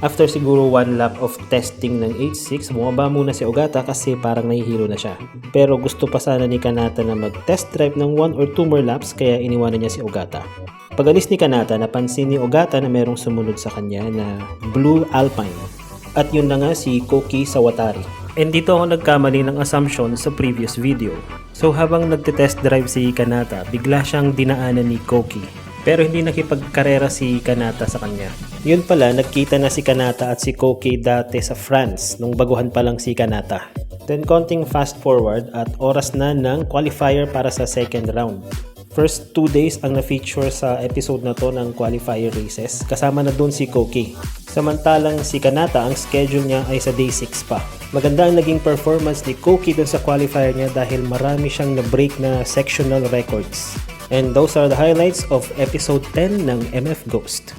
After siguro 1 lap of testing ng H6, bumaba muna si Ogata kasi parang nahihilo na siya. Pero gusto pa sana ni Kanata na mag-test drive ng 1 or 2 more laps kaya iniwanan niya si Ogata. Pag-alis ni Kanata, napansin ni Ogata na merong sumunod sa kanya na Blue Alpine. At yun na nga si Koki Sawatari. And dito ako nagkamali ng assumption sa previous video. So habang nagte-test drive si Kanata, bigla siyang dinaanan ni Koki. Pero hindi nakipagkarera si Kanata sa kanya. Yun pala, nagkita na si Kanata at si Koki dati sa France nung baguhan pa lang si Kanata. Then konting fast forward at oras na ng qualifier para sa second round. First 2 days ang na-feature sa episode na to ng qualifier races, kasama na doon si Koki. Samantalang si Kanata, ang schedule niya ay sa day 6 pa. Maganda ang naging performance ni Koki doon sa qualifier niya dahil marami siyang na-break na sectional records. And those are the highlights of episode 10 ng MF Ghost.